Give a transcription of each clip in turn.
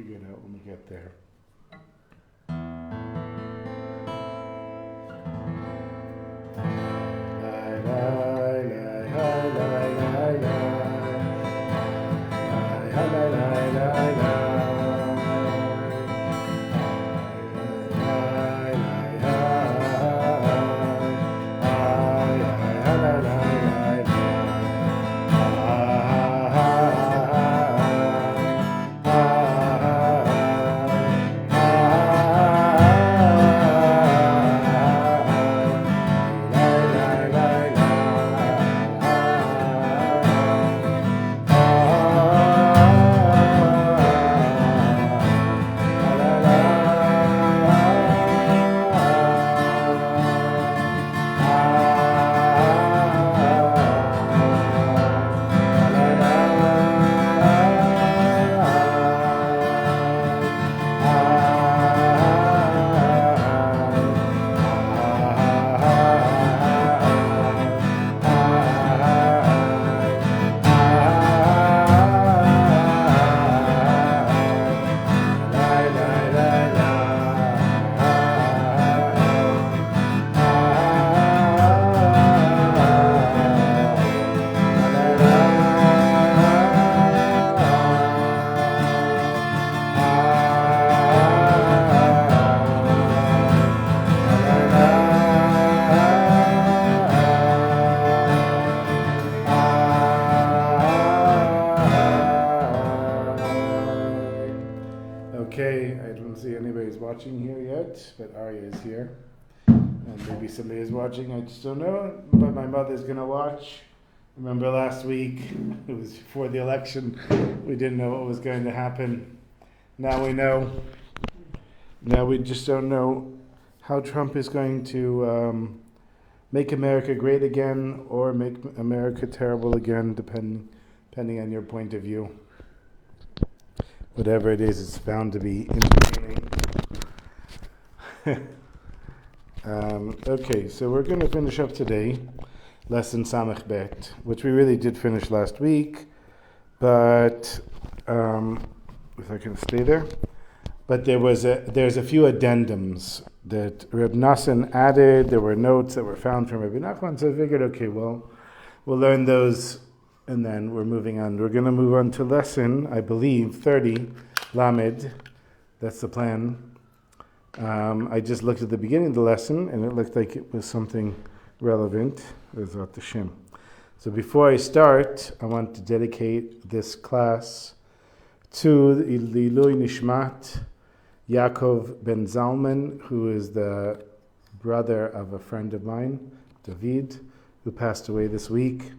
figure it out when we get there. Watching here yet, but Arya is here, and maybe somebody is watching. I just don't know, but my mother's gonna watch. Remember last week, it was before the election, we didn't know what was going to happen. Now we know. Now we just don't know how Trump is going to make America great again or make America terrible again, depending on your point of view. Whatever it is, it's bound to be entertaining. Okay, so we're going to finish up today, lesson Samech Bet, which we really did finish last week, but if I can stay there. But there's a few addendums that Reb Nassan added. There were notes that were found from Rabbi Nachman, so I figured, okay, well, we'll learn those, and then we're moving on. We're going to move on to lesson, I believe, 30, Lamed. That's the plan. I just looked at the beginning of the lesson, and it looked like it was something relevant. Bezrat Hashem. So before I start, I want to dedicate this class to the Ilui Nishmat Yaakov Ben Zalman, who is the brother of a friend of mine, David, who passed away this week.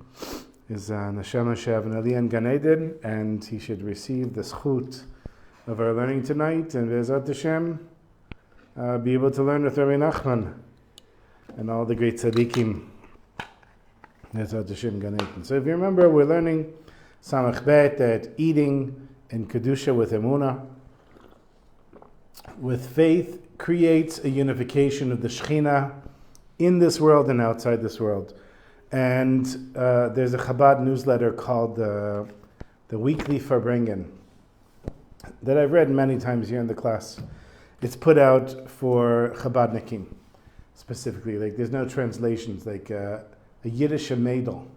Is Neshama She'avan Aliyah Gan Eden, and he should receive the schut of our learning tonight, and Bezrat Hashem, be able to learn with Rabbi Nachman and all the great tzaddikim. Bezrat Hashem Gan Eden. So if you remember, we're learning Samech Bet, that eating in Kedusha with Emunah, with faith, creates a unification of the Shekhinah in this world and outside this world. And there's a Chabad newsletter called the Weekly Farbrengen that I've read many times here in the class. It's put out for Chabadnikim specifically. Like there's no translations, like a Yiddish Meidel,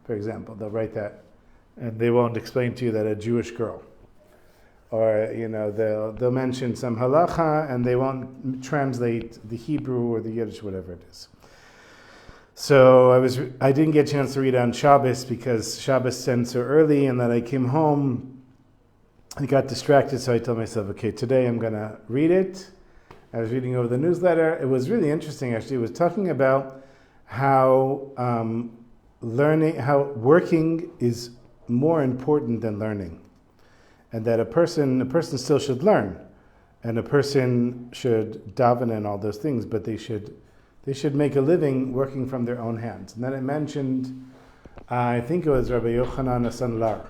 for example. They'll write that, and they won't explain to you that a Jewish girl. Or they'll mention some halacha, and they won't translate the Hebrew or the Yiddish, whatever it is. So I didn't get a chance to read on Shabbos because Shabbos ends so early, and then I came home. I got distracted, so I told myself, okay, today I'm going to read it. I was reading over the newsletter. It was really interesting, actually. It was talking about how working is more important than learning. And that a person still should learn. And a person should daven and all those things, but they should make a living working from their own hands. And then it mentioned, I think it was Rabbi Yochanan Asanlar,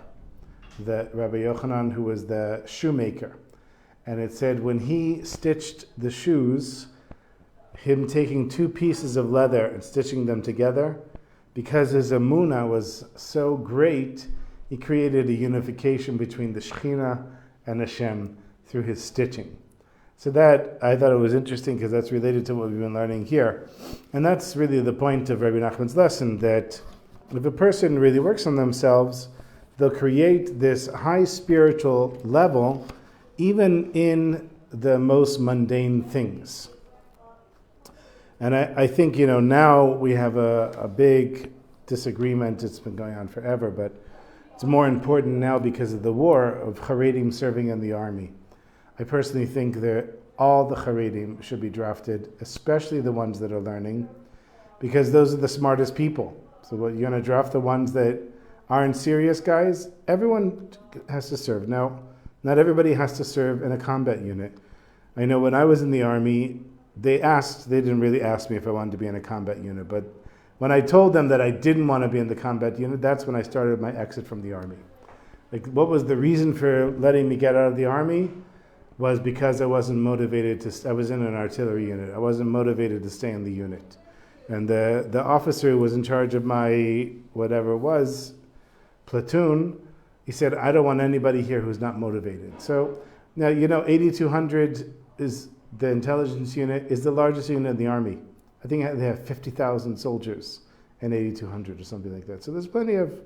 that Rabbi Yochanan, who was the shoemaker. And it said when he stitched the shoes, him taking two pieces of leather and stitching them together, because his emunah was so great, he created a unification between the Shekhinah and Hashem through his stitching. So that, I thought it was interesting because that's related to what we've been learning here. And that's really the point of Rabbi Nachman's lesson, that if a person really works on themselves, they'll create this high spiritual level even in the most mundane things. And I think, now we have a big disagreement. It's been going on forever, but it's more important now because of the war of Haredim serving in the army. I personally think that all the Haredim should be drafted, especially the ones that are learning, because those are the smartest people. So what, you're going to draft the ones that aren't serious guys? Everyone has to serve. Now, not everybody has to serve in a combat unit. I know when I was in the army, they didn't really ask me if I wanted to be in a combat unit, but when I told them that I didn't want to be in the combat unit, that's when I started my exit from the army. Like, what was the reason for letting me get out of the army? Was because I wasn't motivated I was in an artillery unit. I wasn't motivated to stay in the unit. And the officer who was in charge of my, whatever it was, platoon, he said, I don't want anybody here who's not motivated. So now, 8200 is the intelligence unit, is the largest unit in the army. I think they have 50,000 soldiers in 8200 or something like that. So there's plenty of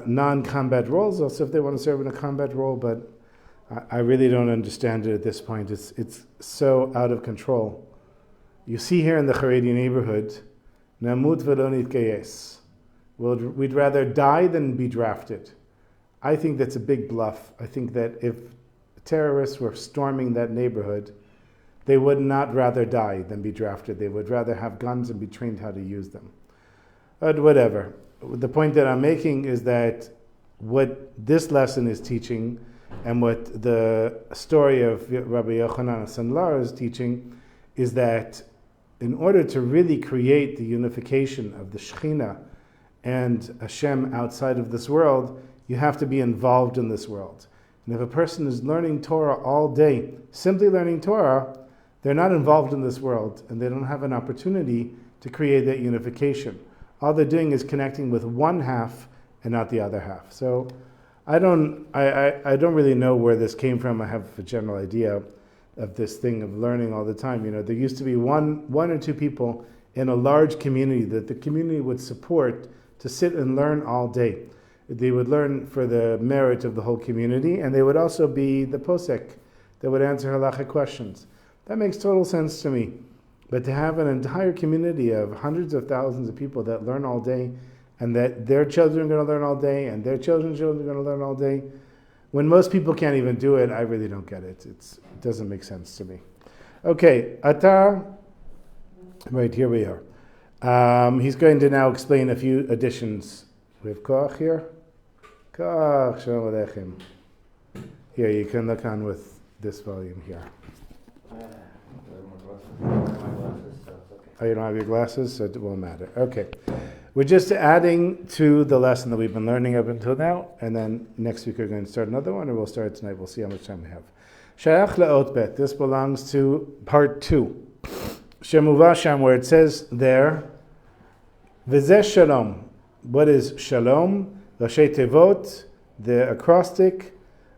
non-combat roles also if they want to serve in a combat role, but I really don't understand it at this point. It's so out of control. You see here in the Haredi neighborhood, Namut v'lo nitgayes. We'd rather die than be drafted. I think that's a big bluff. I think that if terrorists were storming that neighborhood, they would not rather die than be drafted. They would rather have guns and be trained how to use them. But whatever. The point that I'm making is that what this lesson is teaching and what the story of Rabbi Yochanan Sandlar is teaching is that in order to really create the unification of the Shekhinah and Hashem outside of this world, you have to be involved in this world. And if a person is learning Torah all day, simply learning Torah, they're not involved in this world and they don't have an opportunity to create that unification. All they're doing is connecting with one half and not the other half. So I don't really know where this came from. I have a general idea of this thing of learning all the time. There used to be one or two people in a large community that the community would support to sit and learn all day. They would learn for the merit of the whole community, and they would also be the posek that would answer halachic questions. That makes total sense to me. But to have an entire community of hundreds of thousands of people that learn all day, and that their children are going to learn all day, and their children's children are going to learn all day, when most people can't even do it, I really don't get it. It doesn't make sense to me. Okay, Ata, right, here we are. He's going to now explain a few additions. We have Koach here. Koach, Shalom Aleichem. Here, you can look on with this volume here. Oh, you don't have your glasses, so it won't matter. Okay. We're just adding to the lesson that we've been learning up until now, and then next week we're going to start another one, or we'll start tonight. We'll see how much time we have. Shayach le'ot bet. This belongs to part 2. Shemuvah sham, where it says there, V'zeh shalom. What is shalom? Lashei tevot, the acrostic,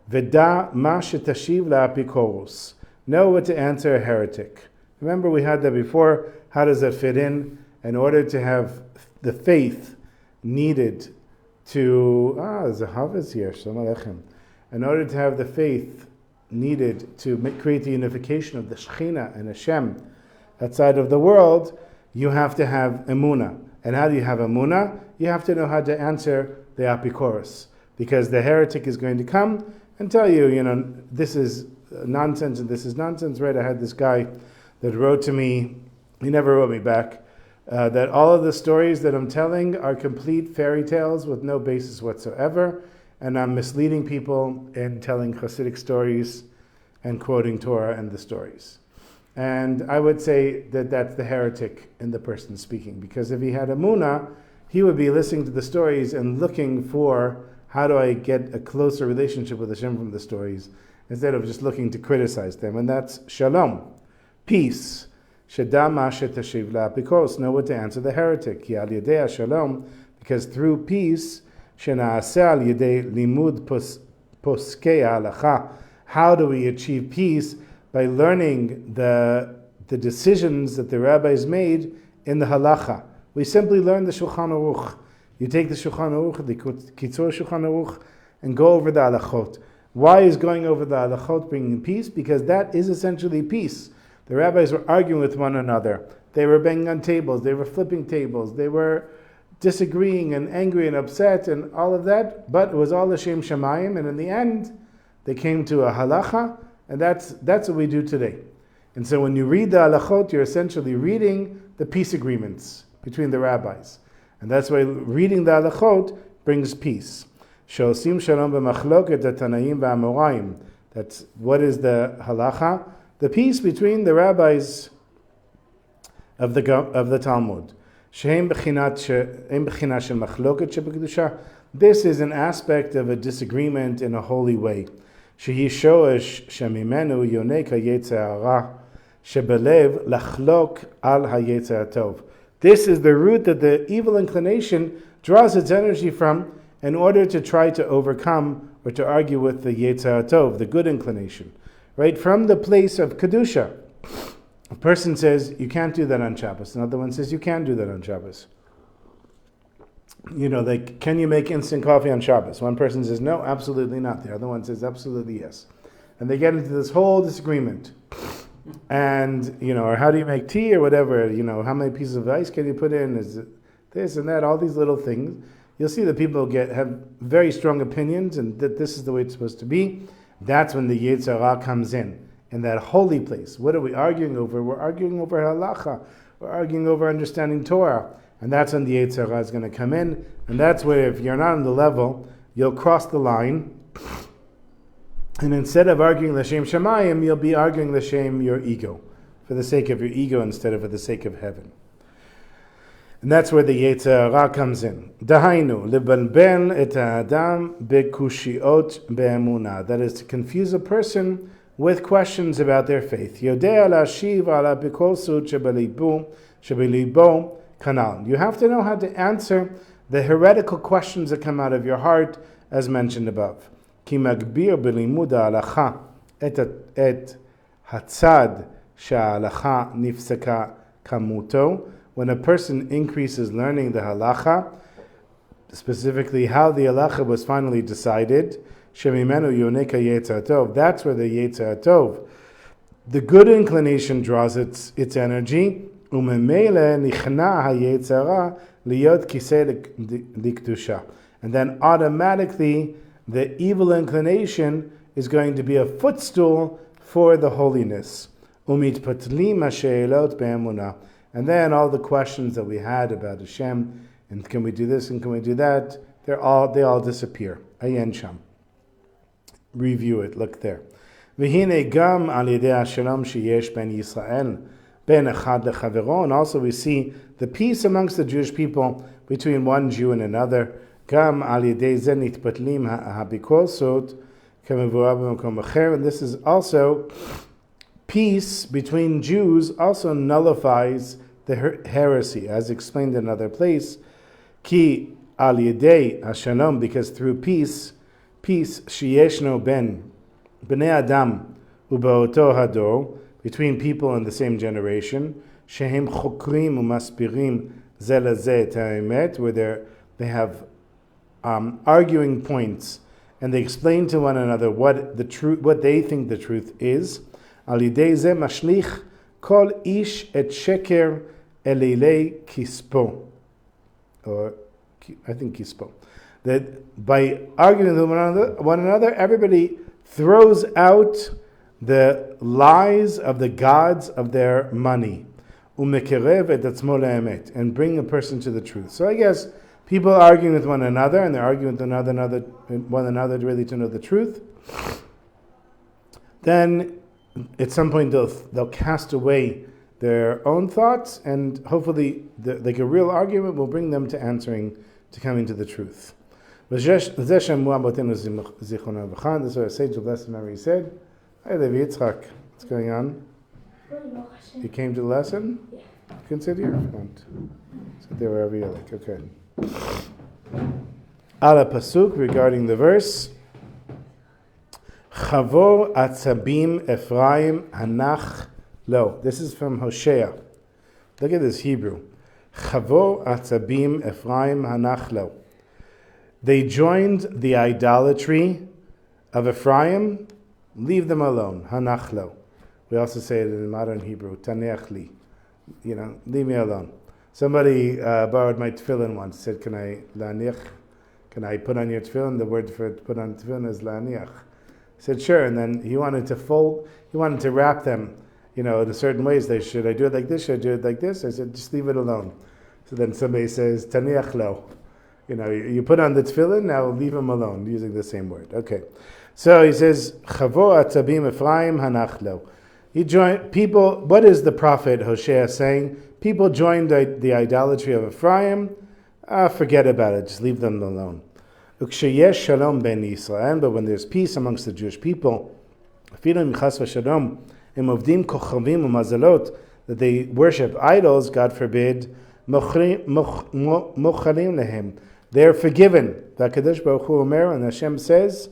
V'da ma shetashiv la'apikoros. Know what to answer a heretic. Remember we had that before. How does that fit in? In order to have the faith needed to... there's a Hafiz here. Shalom Aleichem. In order to have the faith needed to create the unification of the Shekhinah and Hashem outside of the world, you have to have emunah. And how do you have emunah? You have to know how to answer the apikoros. Because the heretic is going to come and tell you, this is nonsense and this is nonsense, right? I had this guy that wrote to me, he never wrote me back, that all of the stories that I'm telling are complete fairy tales with no basis whatsoever, and I'm misleading people in telling Hasidic stories and quoting Torah and the stories. And I would say that that's the heretic in the person speaking, because if he had emunah, he would be listening to the stories and looking for how do I get a closer relationship with Hashem from the stories, instead of just looking to criticize them. And that's shalom, peace. Shedama shetashiv la'apikos, know what to answer the heretic. Ki al yedei shalom, because through peace, shenaaseh al yedei limud poskei halacha How do we achieve peace? By learning the decisions that the rabbis made in the halacha. We simply learn the Shulchan Aruch. You take the Shulchan Aruch, the Kitzur Shulchan Aruch, and go over the halachot. Why is going over the halachot bringing peace? Because that is essentially peace. The rabbis were arguing with one another. They were banging on tables. They were flipping tables. They were disagreeing and angry and upset and all of that. But it was all L'Shem Shamayim. And in the end, they came to a halacha. And that's what we do today. And so when you read the halachot, you're essentially reading the peace agreements between the rabbis. And that's why reading the halachot brings peace. Shosim shalom b'machloket Tanaim v'Amoraim. That's what is the halacha? The peace between the rabbis of the Talmud. Shehem b'chinat shel machloket shebekdusha. This is an aspect of a disagreement in a holy way. Shehi shoesh shemimenu yonek hayetzer hara shebelev lachlok al hayetzer hatov. This is the root that the evil inclination draws its energy from in order to try to overcome or to argue with the Yetzer Tov, the good inclination. Right? From the place of Kedusha. A person says, you can't do that on Shabbos. Another one says, you can do that on Shabbos. Like, can you make instant coffee on Shabbos? One person says, no, absolutely not. The other one says, absolutely yes. And they get into this whole disagreement. And, or how do you make tea or whatever? How many pieces of ice can you put in? Is it this and that? All these little things. You'll see that people have very strong opinions and that this is the way it's supposed to be. That's when the Yetzer Hara comes in that holy place. What are we arguing over? We're arguing over halacha. We're arguing over understanding Torah. And that's when the Yetzer Hara is going to come in. And that's where if you're not on the level, you'll cross the line. And instead of arguing L'Shem Shamayim, you'll be arguing L'Shem your ego, for the sake of your ego instead of for the sake of heaven. And that's where the Yetzer Hara comes in. Dahainu, lebalbel et ha'adam bekushiot be'emunah. That is to confuse a person with questions about their faith. Yodea la'ashiv ala bikosut shebelibo kanal. You have to know how to answer the heretical questions that come out of your heart, as mentioned above. Ki magbir belimud ha'alacha et hatzad sha'alacha nifseka kamuto. When a person increases learning the halacha, specifically how the halacha was finally decided, shemimenu yoneka yetzer tov. That's where the yetzer tov, the good inclination, draws its energy. Umemele nichna hayetzer hara liyot kisei likdusha. And then automatically the evil inclination is going to be a footstool for the holiness. Umitpatlim hashe'elot be'emunah. And then all the questions that we had about Hashem, and can we do this and can we do that, they all disappear. Ayen sham. Review it, look there. V'hine gam al yedei hashalom sheyesh ben Yisrael ben echad lechavero. And also we see the peace amongst the Jewish people between one Jew and another. Gam al yedei ze nitpatlim habikosot k'mevurah b'makom acher. And this is also peace between Jews also nullifies the heresy, as explained in another place. Ki al yedei hashalom, because through peace sheyeshno bnei adam ubeoto hador, between people in the same generation, shehem chokrim umaspirim ze lezeh et haemet, where they have arguing points and they explain to one another what they think the truth is. Al yidei ze mashlich kol ish et sheker elilei kispo, or I think kispo. That by arguing with one another, everybody throws out the lies of the gods of their money, umekerev et atzmo le'emet, and bring a person to the truth. So I guess people are arguing with one another, and they're arguing with one another really to know the truth. Then at some point they'll cast away their own thoughts, and hopefully like a real argument will bring them to coming to the truth. This is what our sage of lesson memory said. Hi Levi Yitzchak, what's going on? You came to the lesson? Yeah. You can sit here if you want. Sit there wherever you like. Okay. Ala pasuk, regarding the verse. Chavor atzabim Ephraim hanach lo. This is from Hosea. Look at this Hebrew. Chavor atzabim Ephraim hanach lo. They joined the idolatry of Ephraim. Leave them alone. Hanach lo. We also say it in modern Hebrew. Taneach li. Leave me alone. Somebody borrowed my tefillin once. Said, "Can I laniach? Can I put on your tefillin?" The word for put on tefillin is laniach. I said, "Sure." And then he wanted to wrap them, in a certain ways. Should I do it like this? Should I do it like this? I said, just leave it alone. So then somebody says, "Taneach lo." You put on the tefillin, now leave him alone, using the same word. Okay. So he says, Chavor atzabim Ephraim hanach lo. He joined people. What is the prophet Hosea saying? People joined the idolatry of Ephraim. Forget about it. Just leave them alone. Uksheyesh shalom ben Yisrael. But when there's peace amongst the Jewish people, afilu michas v'shalom im ovdim kochavim u'mazalot, that they worship idols, God forbid, mochalim lehem. They're forgiven. V'akadosh baruch hu omer, and Hashem says,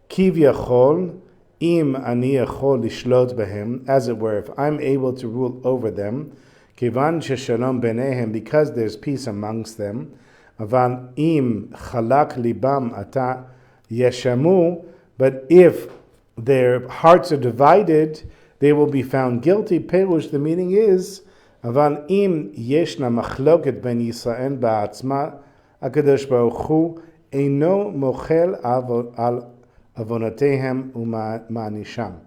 Kiv yachol im ani yachol lishlot behem, as it were, if I'm able to rule over them, kivan sheshalom benehem, because there's peace amongst them, avan im chalak libam ata yeshamu, but if their hearts are divided, they will be found guilty. Perush, the meaning is, avan im yeshna machloket ben Yisrael ba'atzma, HaKadosh Baruch Hu eino mochel al avonatehem u'ma'anisham.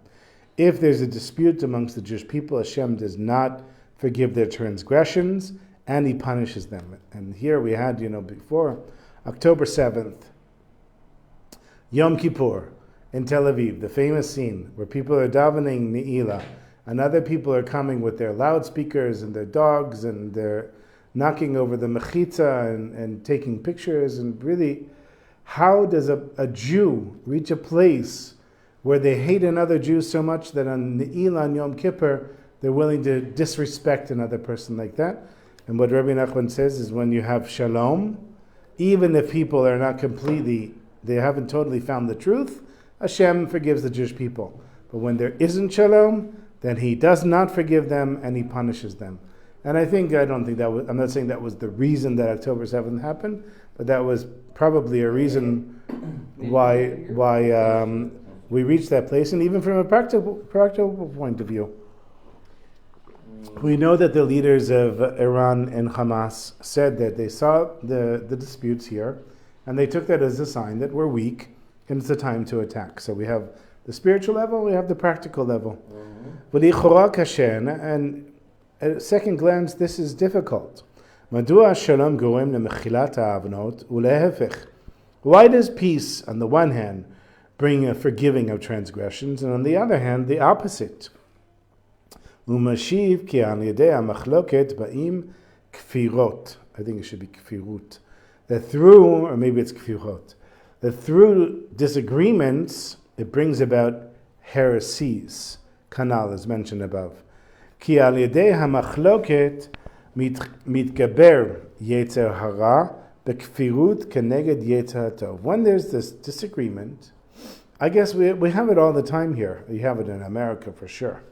If there's a dispute amongst the Jewish people, Hashem does not forgive their transgressions, and He punishes them. And here we had, before, October 7th, Yom Kippur in Tel Aviv, the famous scene where people are davening Ne'ilah, and other people are coming with their loudspeakers and their dogs, and they're knocking over the mechitza and taking pictures. And really, how does a Jew reach a place where they hate another Jew so much that on Ne'ilah and Yom Kippur, they're willing to disrespect another person like that? And what Rabbi Nachman says is, when you have shalom, even if people are not they haven't totally found the truth, Hashem forgives the Jewish people. But when there isn't shalom, then He does not forgive them and He punishes them. And I'm not saying that was the reason that October 7th happened, but that was probably a reason why we reached that place. And even from a practical point of view, we know that the leaders of Iran and Hamas said that they saw the disputes here, and they took that as a sign that we're weak, and it's a time to attack. So we have the spiritual level, we have the practical level. And at second glance, this is difficult. Why does peace, on the one hand, bring a forgiving of transgressions, and on the other hand, the opposite? I think it should be kfirut. That through, or maybe it's kfirot, that through disagreements, it brings about heresies. Kanal is mentioned above. Ki al yedei hamachloket mitgaber yetzer hara bekfirut keneged yetzer tov. When there's this disagreement, I guess we have it all the time here. We have it in America for sure.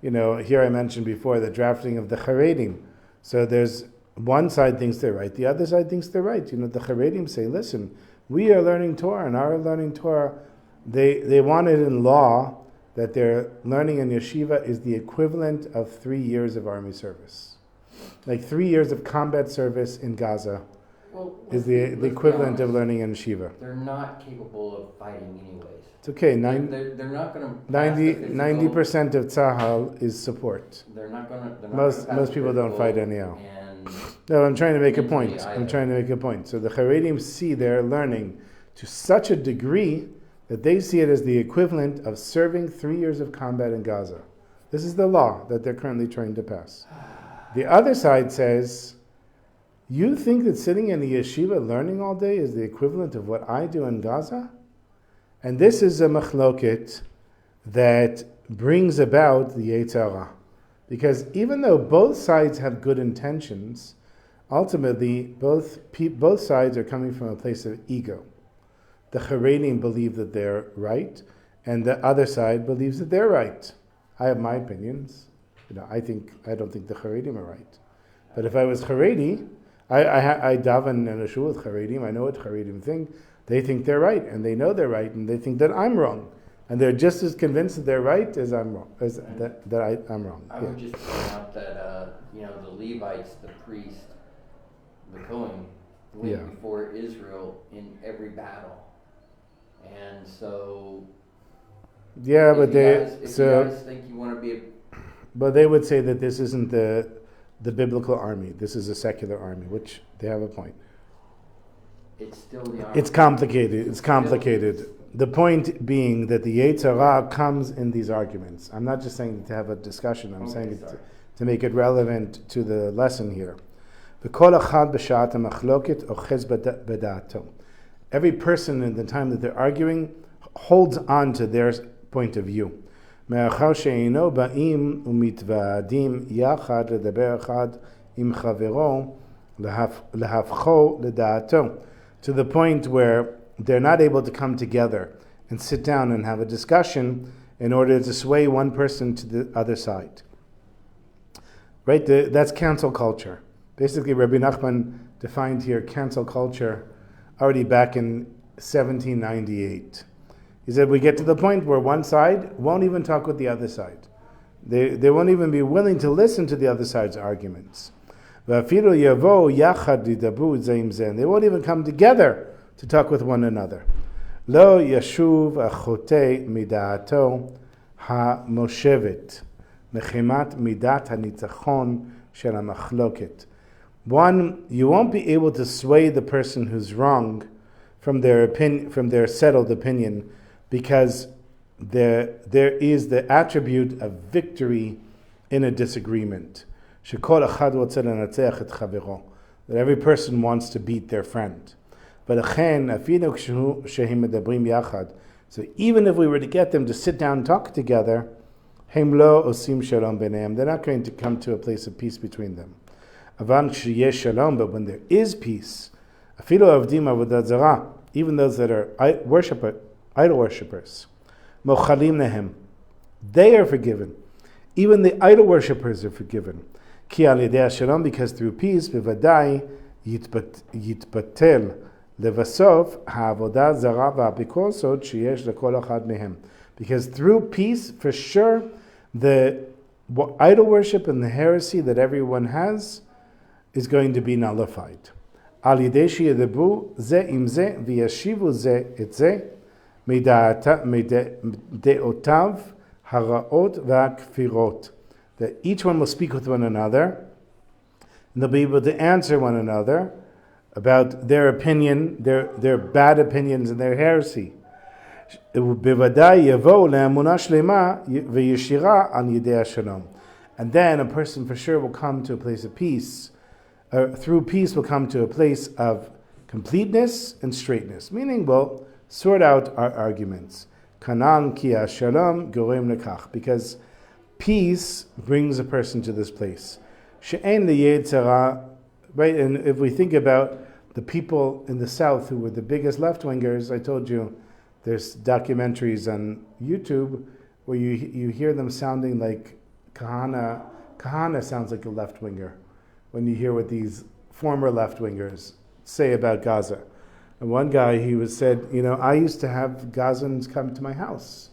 Here I mentioned before the drafting of the Charedim. So there's one side thinks they're right, the other side thinks they're right. The Charedim say, listen, we are learning Torah, and our learning Torah, they want it in law that their learning in yeshiva is the equivalent of 3 years of army service. Like 3 years of combat service in Gaza is the equivalent of learning in yeshiva. They're not capable of fighting anyways. It's okay. They're not going to. 90% of Tzahal is support. They're not going to. Most people don't fight anyhow. No, I'm trying to make a point. So the Haredim see their learning to such a degree that they see it as the equivalent of serving 3 years of combat in Gaza. This is the law that they're currently trying to pass. The other side says, you think that sitting in the yeshiva learning all day is the equivalent of what I do in Gaza? And this is a machloket that brings about the Yetzer Hara. Because even though both sides have good intentions, ultimately both sides are coming from a place of ego. The Haredim believe that they're right, and the other side believes that they're right. I have my opinions. I don't think the Haredim are right. But if I was Haredi, I daven in a shul with Haredim. I know what Haredim think. They think they're right, and they know they're right, and they think that I'm wrong, and they're just as convinced that they're right as I'm wrong. I'm wrong. I would just point out that the Levites, the priest, the Kohen, went before Israel in every battle, and so. Yeah, but if you guys think you want to be but they would say that this isn't the biblical army. This is a secular army, which they have a point. It's still the army. It's complicated. The point being that the Yetzer Hara comes in these arguments. I'm not just saying to have a discussion. I'm saying it to make it relevant to the lesson here. Every person in the time that they're arguing holds on to their point of view. מאחר שאינו באים ומתוועדים יחד לדבר אחד עם חברו להפכו לדעתו, to the point where they're not able to come together and sit down and have a discussion in order to sway one person to the other side. Right? That's cancel culture. Basically, Rabbi Nachman defined here cancel culture already back in 1798. He said we get to the point where one side won't even talk with the other side. They won't even be willing to listen to the other side's arguments. And they won't even come together to talk with one another. Lo yashuv achote midaato ha-moshevet mechimat midat hanitzachon shel hamachloket. One, you won't be able to sway the person who's wrong from their opinion, from their settled opinion, because there is the attribute of victory in a disagreement. Shekol echad rotzeh lenatzech et chavero. That every person wants to beat their friend. But so even if we were to get them to sit down and talk together, they're not going to come to a place of peace between them. But when there is peace, even those that are idol worshippers, they are forgiven. Even the idol worshippers are forgiven. Because through peace, yitbatel לבסוף, העבודה זרה והאפיקורסות שיש לכל אחד מהם. Because through peace, for sure, the idol worship and the heresy that everyone has is going to be nullified. על ידי שידברו זה עם זה וישיבו זה את זה מדעותיו הרעות והכפירות. That each one will speak with one another, and they'll be able to answer one another about their opinion, their bad opinions and their heresy. And then a person for sure will come to a place of peace. Through peace will come to a place of completeness and straightness. Meaning we'll sort out our arguments. Because peace brings a person to this place. Right, and if we think about the people in the South who were the biggest left-wingers, I told you there's documentaries on YouTube where you hear them sounding like Kahana. Kahana sounds like a left-winger when you hear what these former left-wingers say about Gaza. And one guy, he said, I used to have Gazans come to my house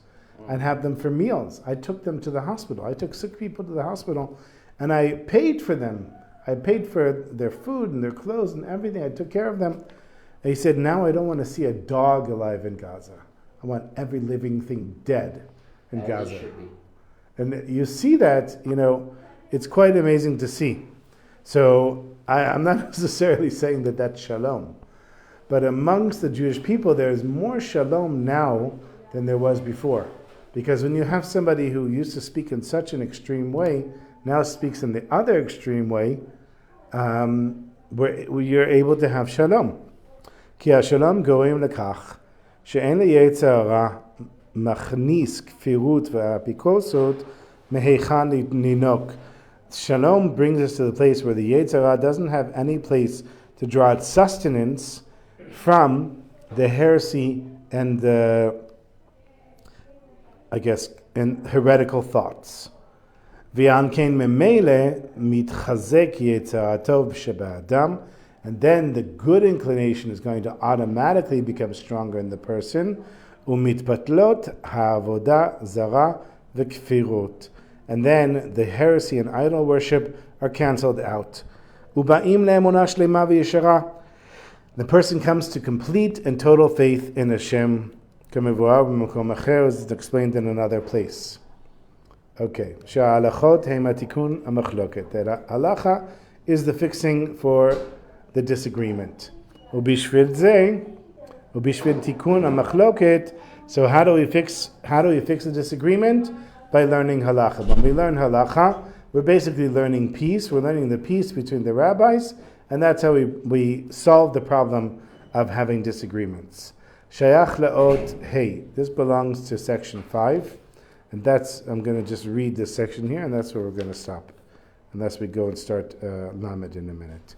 and have them for meals. I took them to the hospital. I took sick people to the hospital and I paid for them. I paid for their food and their clothes and everything. I took care of them. And he said, now I don't want to see a dog alive in Gaza. I want every living thing dead in Gaza. And you see that, it's quite amazing to see. So I'm not necessarily saying that that's shalom. But amongst the Jewish people, there is more shalom now than there was before. Because when you have somebody who used to speak in such an extreme way, now speaks in the other extreme way, where you're able to have shalom. Ki ha-shalom gorim lekach, she'en leyetzer hara machnis kfirut v'apikosot mehechan ninok. Shalom brings us to the place where the Yetzer Hara doesn't have any place to draw its sustenance from the heresy and the I guess, in heretical thoughts. And then the good inclination is going to automatically become stronger in the person. And then the heresy and idol worship are cancelled out. The person comes to complete and total faith in Hashem. Is explained in another place. Okay. That halacha is the fixing for the disagreement. So how do we fix the disagreement? By learning halacha. When we learn halacha, we're basically learning peace. We're learning the peace between the rabbis, and that's how we solve the problem of having disagreements. Shayach le'ot hey. This belongs to section 5, and I'm going to just read this section here, and that's where we're going to stop, unless we go and start Lamed in a minute.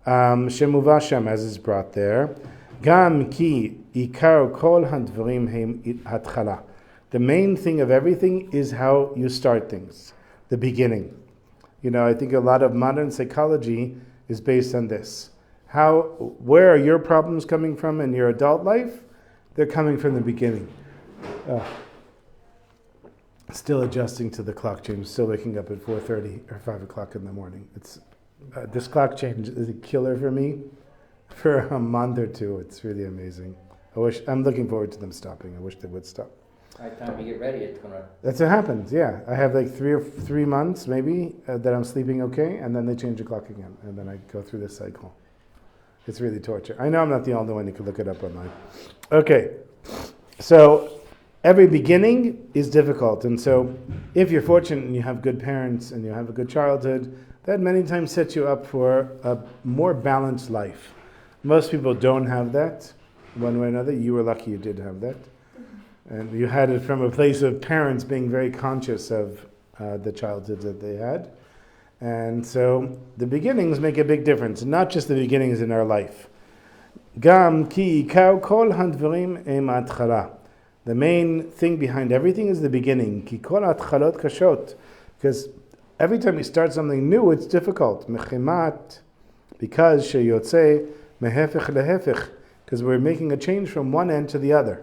Shemuva Shem, as is brought there, Gam ki ikar kol hadvarim heim hatchala. The main thing of everything is how you start things, the beginning. I think a lot of modern psychology is based on this. Where are your problems coming from in your adult life? They're coming from the beginning. Still adjusting to the clock change, still waking up at 4:30 or 5 o'clock in the morning. This clock change is a killer for me for a month or two. It's really amazing. I'm looking forward to them stopping. I wish they would stop. By the time you get ready, it's gonna. That's what happens. Yeah, I have like 3 months maybe that I'm sleeping okay, and then they change the clock again, and then I go through this cycle. It's really torture. I know I'm not the only one. You can look it up online. Okay, so every beginning is difficult, and so if you're fortunate and you have good parents and you have a good childhood, that many times sets you up for a more balanced life. Most people don't have that, one way or another. You were lucky you did have that. And you had it from a place of parents being very conscious of the childhood that they had. And so the beginnings make a big difference, not just the beginnings in our life. Gam ki ikar kol hadvarim em atchala. The main thing behind everything is the beginning. Ki kol atchalot kashot. Because every time you start something new, it's difficult. Mechimat, because sheyotze mehefech lehefech. Because we're making a change from one end to the other.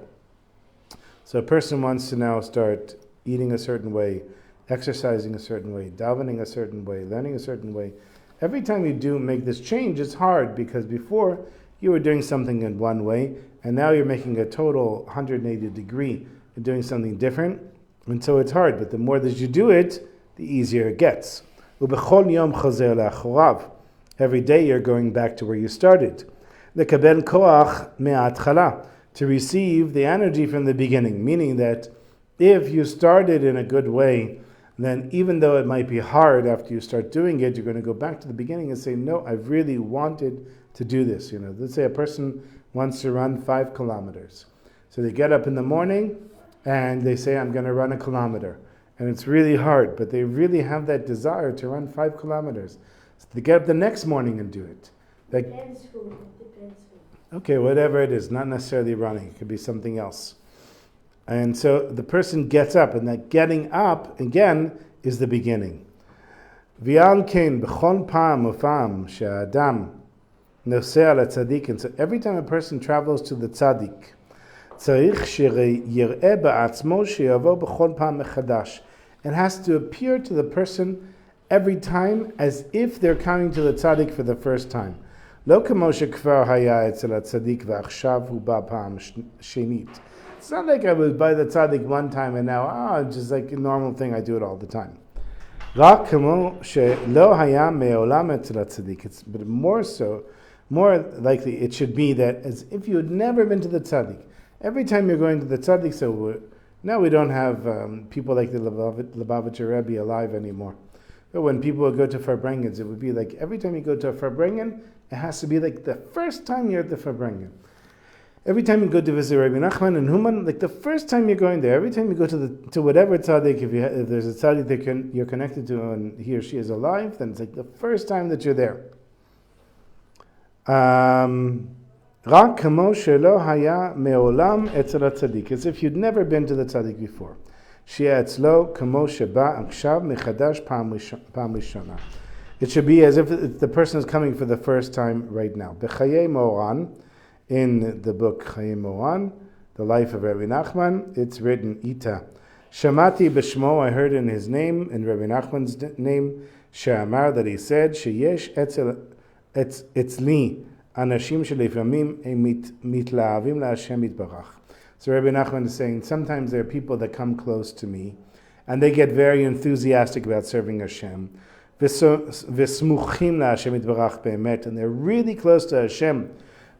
So a person wants to now start eating a certain way, exercising a certain way, davening a certain way, learning a certain way. Every time you do make this change, it's hard because before you were doing something in one way, and now you're making a total 180 degree and doing something different. And so it's hard, but the more that you do it, the easier it gets. Every day you're going back to where you started. To receive the energy from the beginning, meaning that if you started in a good way, then even though it might be hard after you start doing it, you're going to go back to the beginning and say, no, I really wanted to do this. Let's say a person wants to run 5 kilometers. So they get up in the morning and they say, I'm going to run a kilometer. And it's really hard, but they really have that desire to run 5 kilometers. So they get up the next morning and do it. Depends who. Okay, whatever it is, not necessarily running, it could be something else. And so the person gets up, and that getting up, again, is the beginning. And so every time a person travels to the tzaddik, it has to appear to the person every time as if they're coming to the tzaddik for the first time. It's not like I was by the tzaddik one time and now, it's just like a normal thing, I do it all the time. It's but more likely it should be that as if you had never been to the tzaddik. Every time you're going to the tzaddik, so now we don't have people like the Lubavitcher Rebbe alive anymore. But when people would go to Farbrengens, it would be like every time you go to a Farbrengen, it has to be like the first time you're at the Farbrengen. Every time you go to visit Rabbi Nachman and Human, like the first time you're going there, every time you go to whatever tzaddik, if there's a tzaddik that you're connected to and he or she is alive, then it's like the first time that you're there. As if you'd never been to the tzaddik before. שיהיה אצלו כמו שבא עכשיו מחדש פעם ראשונה. It should be as if the person is coming for the first time right now. Likutey Moharan, in the book Likutey Moharan, the life of Rabbi Nachman, it's written Ita. Shamati b'shmo, I heard in his name, in Rabbi Nachman's name, she'amar, that he said, sheyesh etzli anashim shelifamim mitlahavim la'Hashem yitbarach. So Rabbi Nachman is saying, sometimes there are people that come close to me, and they get very enthusiastic about serving Hashem. V'smuchim la'Hashem yitbarach be'emet, and they're really close to Hashem.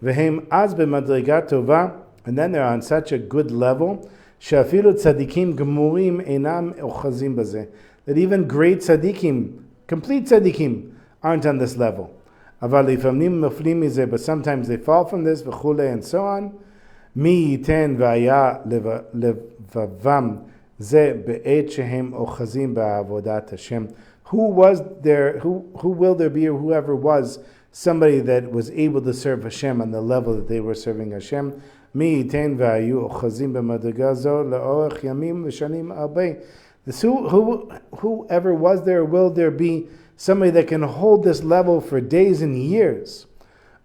V'hem az b'madriga tova, and then they're on such a good level, she'afilu tzadikim gemurim einam ochazim bazeh, that even great tzadikim, complete tzadikim, aren't on this level. Aval lifamim muflim mizeh, but sometimes they fall from this, v'chule, and so on. Mi yiten v'aya levavam ze be'et shehem ochazim ba'avodat Hashem. Who will there be, or whoever was, somebody that was able to serve Hashem on the level that they were serving Hashem? Mi yiten v'ayu ochazim b'madriga zo la'orech yamim v'shanim arbei. Whoever was there, will there be somebody that can hold this level for days and years?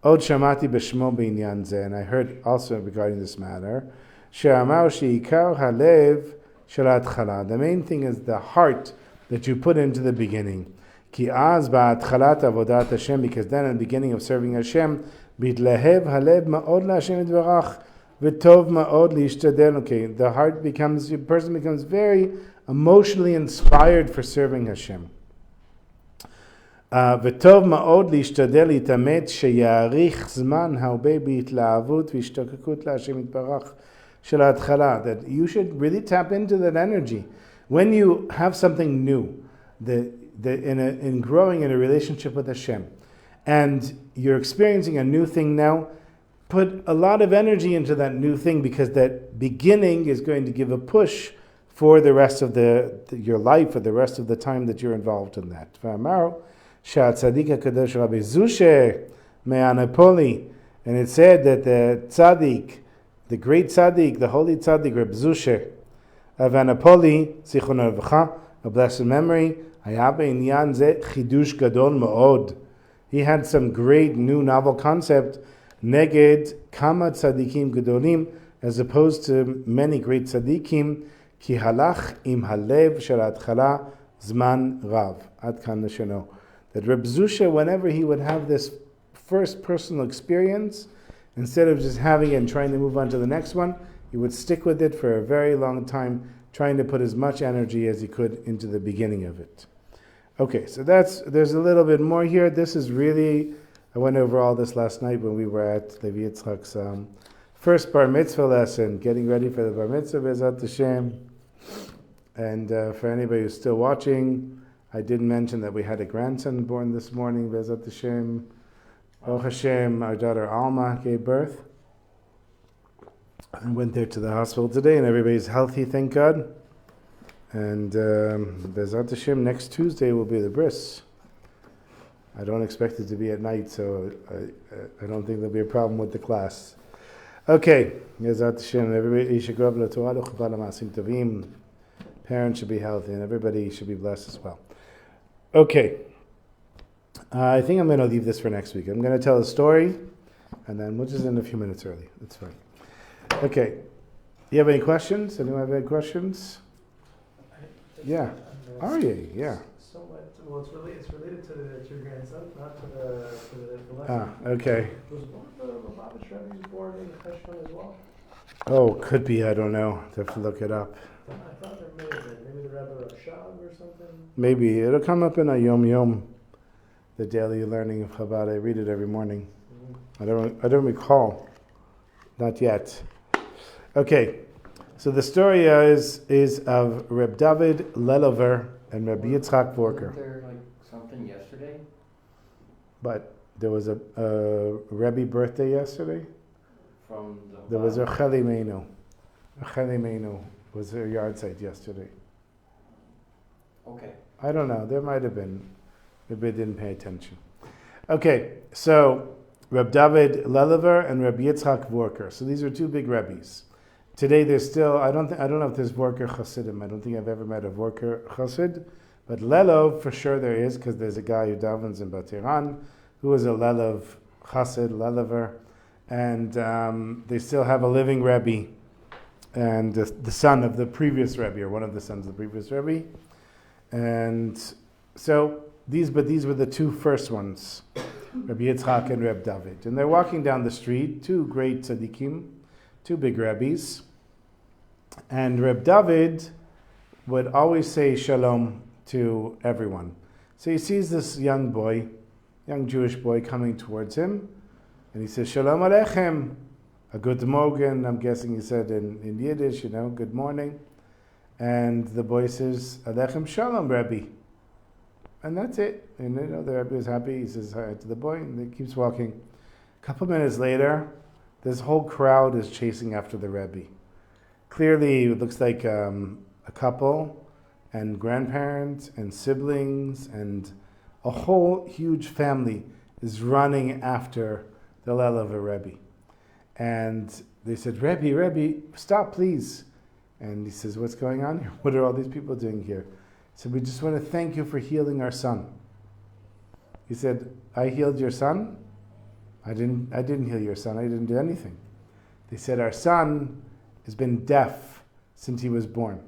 Od shamati b'shmo b'inyan zeh, and I heard also regarding this matter, she'amar she'ikar halev shel ha'atchala. The main thing is the heart that you put into the beginning. Ki az ba'atchalat avodat Hashem, because then in the beginning of serving Hashem, bitlehev halev ma'od la'Hashem yitbarach v'tov ma'od li'ishtadel. Okay, the person becomes very emotionally inspired for serving Hashem. וטוב מאוד להשתדל להתאמץ שיאריך זמן הרבה בהתלהבות והשתוקקות להשם יתברך של ההתחלה. That you should really tap into that energy. When you have something new, in growing in a relationship with Hashem, and you're experiencing a new thing now, put a lot of energy into that new thing, because that beginning is going to give a push for the rest of your life, or the rest of the time that you're involved in that. Sha'atzadik HaKadosh Rabbi Zushe me'anapoli, and it said that the tzaddik, the great tzaddik, the holy tzaddik, Rabbi Zushe of Anapoli, Zichrono Livracha, a blessed memory, haya b'inyan zeh chidush gadol ma'od. He had some great new novel concept, neged kama tzaddikim gedolim, as opposed to many great tzaddikim, ki halach im halev shel hatchala zman rav. Ad kan l'shono. That Reb Zusha, whenever he would have this first personal experience, instead of just having it and trying to move on to the next one, he would stick with it for a very long time, trying to put as much energy as he could into the beginning of it. Okay, so there's a little bit more here. This is really, I went over all this last night when we were at Levi Yitzchak's first bar mitzvah lesson, getting ready for the bar mitzvah, Bezat Hashem. And for anybody who's still watching, I did mention that we had a grandson born this morning, Bezat Hashem. Baruch Hashem, our daughter Alma gave birth. I went there to the hospital today, and everybody's healthy, thank God. And Bezat Hashem, next Tuesday will be the bris. I don't expect it to be at night, so I don't think there'll be a problem with the class. Okay, Bezat Hashem, everybody should grow up to Torah, l'masim tovim. Parents should be healthy, and everybody should be blessed as well. Okay, I think I'm going to leave this for next week. I'm going to tell a story, and then we'll just end a few minutes early. That's fine. Okay, you have any questions? Anyone have any questions? Yeah, Aryeh, yeah. Well, it's related to your grandson, not to the lesson. Okay. Was one of the Lubavitch Rebbe's born in Cheshvan as well? Oh, could be, I don't know. I have to look it up. I thought there may have been. Maybe the Rebbe Rashab or something? Maybe. It'll come up in a Yom Yom, the daily learning of Chabad. I read it every morning. Mm-hmm. I don't recall. Not yet. Okay. So the story is of Reb David Lelover and Reb Yitzchak Vorker. Wasn't there like something yesterday? But there was a Rebbe birthday yesterday. From There was a Cheli Meinu. A Cheli Meinu was her yard site yesterday. Okay. I don't know. There might have been. Maybe I didn't pay attention. Okay, so Reb David Lelover and Reb Yitzchak Vorker. So these are two big Rebbes. Today there's still, I don't know if there's Vorker Chassidim. I don't think I've ever met a Vorker Chassid. But Lelov, for sure there is, because there's a guy who davens in Batiran who was a Lelov Chassid, Lelover. And they still have a living Rebbe, and the son of the previous Rebbe, or one of the sons of the previous Rebbe. And so these were the two first ones, Rabbi Yitzchak and Reb David. And they're walking down the street, two great tzaddikim, two big Rebbes. And Reb David would always say shalom to everyone. So he sees this young Jewish boy coming towards him, and he says, Shalom Aleichem, a good morgen, I'm guessing he said in Yiddish, good morning. And the boy says, Aleichem Shalom, Rebbe. And that's it. And the Rebbe is happy, he says hi to the boy, and he keeps walking. A couple minutes later, this whole crowd is chasing after the Rebbe. Clearly, it looks like a couple, and grandparents, and siblings, and a whole huge family is running after the Lelover Rebbe. And they said, Rebbe, stop please. And he says, what's going on here? What are all these people doing here? He said, we just want to thank you for healing our son. He said, I healed your son? I didn't heal your son. I didn't do anything. They said, our son has been deaf since he was born.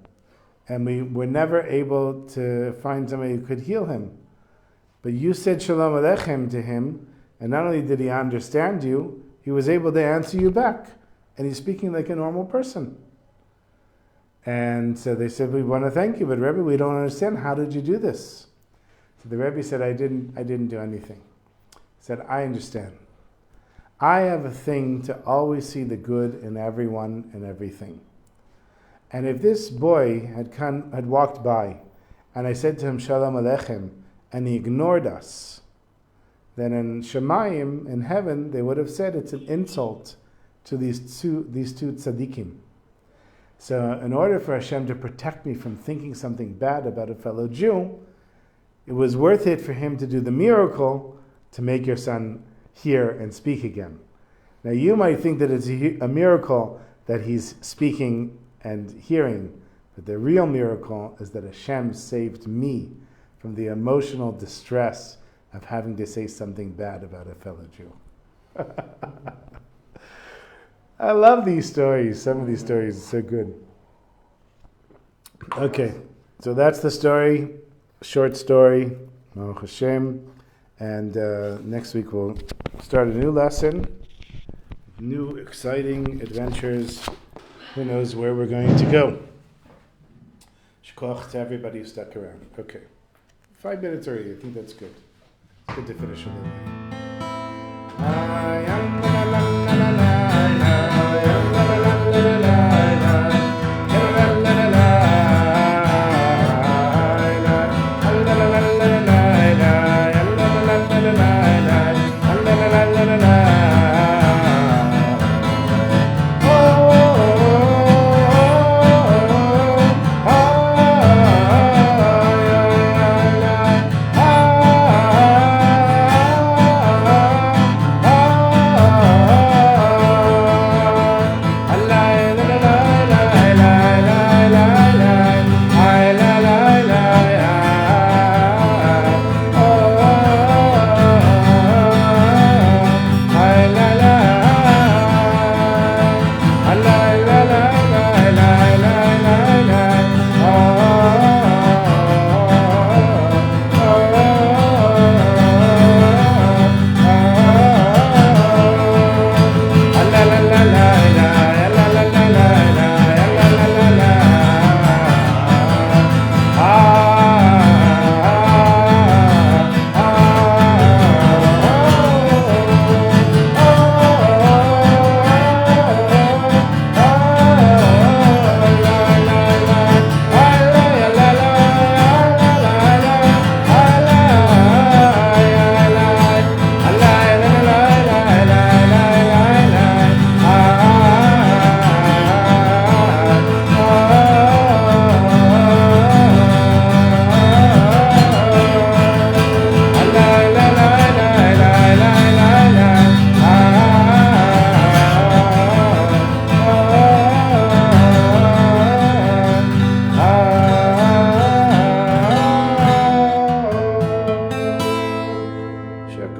And we were never able to find somebody who could heal him. But you said Shalom Aleichem to him, and not only did he understand you, he was able to answer you back. And he's speaking like a normal person. And so they said, we want to thank you, but Rebbe, we don't understand. How did you do this? So the Rebbe said, I didn't do anything. He said, I understand. I have a thing to always see the good in everyone and everything. And if this boy had walked by, and I said to him, Shalom Aleichem, and he ignored us, then in Shemayim, in heaven, they would have said it's an insult to these two tzaddikim. So in order for Hashem to protect me from thinking something bad about a fellow Jew, it was worth it for him to do the miracle to make your son hear and speak again. Now you might think that it's a miracle that he's speaking and hearing, but the real miracle is that Hashem saved me from the emotional distress of having to say something bad about a fellow Jew. I love these stories. Some of these stories are so good. Okay, so that's the story, short story, Baruch Hashem. And next week we'll start a new lesson, new exciting adventures. Who knows where we're going to go. Shkoch to everybody who stuck around. Okay. 5 minutes already. I think that's good. It's good to finish a little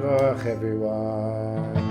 Koach, everyone.